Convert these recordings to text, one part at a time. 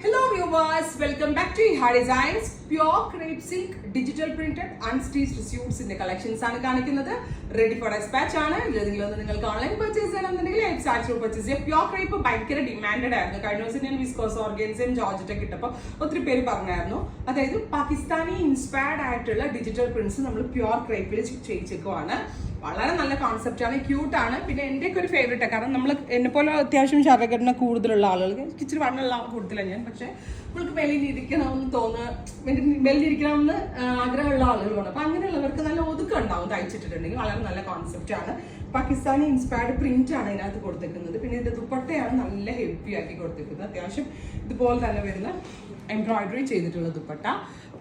Hello viewers, welcome back to Iha Designs. Pure crepe silk, digital printed, unstitched suits in the collections ആണ് കാണിക്കുന്നത്. Ready for dispatch ആണ്. ഇതിലൊന്ന് നിങ്ങൾക്ക് online purchase ചെയ്യണമെന്നുണ്ടെങ്കിൽ website through purchase ചെയ്യാം. Pure crepe ഭയങ്കര demanded ആയിരുന്നു. കഴിഞ്ഞ ദിവസം ഞാൻ വിസ്കോസ് ഓർഗൻസും ജോർജറ്റൊക്കെ ഇട്ടപ്പോൾ ഒത്തിരി പേര് പറഞ്ഞായിരുന്നു. അതായത് പാകിസ്ഥാനി ഇൻസ്പയർഡ് ആയിട്ടുള്ള ഡിജിറ്റൽ പ്രിന്റ്സ് നമ്മൾ പ്യോർ ക്രേപ്പിൽ ചെയ്യിച്ചേക്കുവാണ്. വളരെ നല്ല കോൺസെപ്റ്റ് ആണ്, ക്യൂട്ട് ആണ്. പിന്നെ എൻ്റെയൊക്കെ ഒരു ഫേവറേറ്റ് ആണ്. കാരണം നമ്മൾ എന്നെ പോലെ അത്യാവശ്യം ശരീരഘടന കൂടുതലുള്ള ആളുകൾക്ക് ഇച്ചിരി വണ്ണുള്ള കൂടുതലാണ് ഞാൻ. പക്ഷെ നമ്മൾക്ക് വെളിയിലിരിക്കണമെന്ന് വെളിയിലിരിക്കണമെന്ന് ആഗ്രഹമുള്ള ആളുകളുണ്ട്. അപ്പം അങ്ങനെയുള്ളവർക്ക് നല്ല ഒതുക്കം ഉണ്ടാവും തയ്ച്ചിട്ടുണ്ടെങ്കിൽ. വളരെ നല്ല കോൺസെപ്റ്റ് ആണ്. പാകിസ്ഥാനി ഇൻസ്പയർഡ് പ്രിന്റ് ആണ് ഇതിനകത്ത് കൊടുത്തിരിക്കുന്നത്. പിന്നെ ഇതിന്റെ ദുപ്പട്ടയാണ് നല്ല ഹെവി ആക്കി കൊടുത്തിരിക്കുന്നത്. അത്യാവശ്യം ഇതുപോലെ തന്നെ വരുന്ന എംബ്രോയിഡറി ചെയ്തിട്ടുള്ള ദുപ്പട്ട.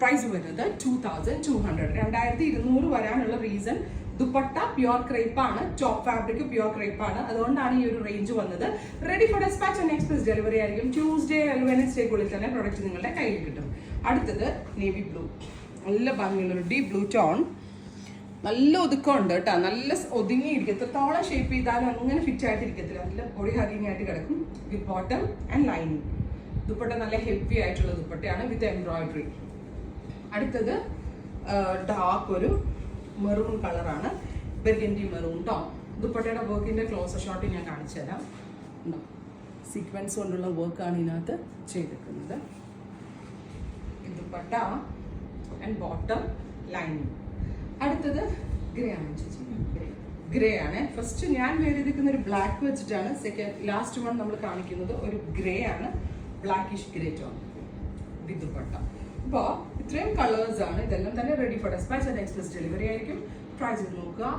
പ്രൈസ് വരുന്നത് 2200. 2200 വരാനുള്ള റീസൺ ദുപ്പട്ട പ്യോർ ക്രേപ്പ് ആണ്, ടോപ്പ് ഫാബ്രിക് പ്യോർ ക്രേപ്പ് ആണ്. അതുകൊണ്ടാണ് ഈ ഒരു റേഞ്ച് വന്നത്. Ready for dispatch and express delivery ആയിരിക്കും. ട്യൂസ്ഡേ വെനസ്ഡേക്കുള്ളിൽ തന്നെ പ്രൊഡക്റ്റ് നിങ്ങളുടെ കയ്യിൽ കിട്ടും. അടുത്തത് നേവി ബ്ലൂ, നല്ല ഭംഗിയുള്ളൊരു ഡീപ് ബ്ലൂ ടോൺ. നല്ല ഒതുക്കമുണ്ട് കേട്ടോ, നല്ല ഒതുങ്ങിയിരിക്കും. എത്രത്തോളം ഷേപ്പ് ചെയ്താലും അങ്ങനെ ഫിറ്റ് ആയിട്ടിരിക്കത്തില്ല. നല്ല ബോഡി ഹഗിങ് ആയിട്ട് കിടക്കും. വിത്ത് ബോട്ടം ആൻഡ് ലൈനിങ്. ദുപ്പട്ട നല്ല ഹെവി ആയിട്ടുള്ള ദുപ്പട്ടയാണ് വിത്ത് എംബ്രോയിഡറി. അടുത്തത് ഡാർക്ക് ഒരു മെറൂൺ കളറാണ്, ബെർഗൻഡി മെറൂൺ ട്ടോ. ദുപ്പട്ടയുടെ വർക്കിന്റെ ക്ലോസർ ഷോട്ട് ഞാൻ കാണിച്ചു തരാം. സീക്വൻസ് കൊണ്ടുള്ള വർക്കാണ് ഇതിനകത്ത് ചെയ്തിരിക്കുന്നത്. Dupatta and bottom lining. അടുത്തത് ഗ്രേ ആണ് ചേച്ചി, ഗ്രേ ആണ്. ഫസ്റ്റ് ഞാൻ വേദിക്കുന്ന ഒരു ബ്ലാക്ക് വെച്ചിട്ടാണ്. ലാസ്റ്റ് വൺ നമ്മൾ കാണിക്കുന്നത് ഒരു ഗ്രേ ആണ്, blackish grey tone with dupatta. അപ്പോൾ ഇത്രയും കളേഴ്സ് ആണ്. ഇതെല്ലാം തന്നെ ready for dispatch and express delivery ആയിരിക്കും. ട്രൈ ചെയ്ത് നോക്കുക.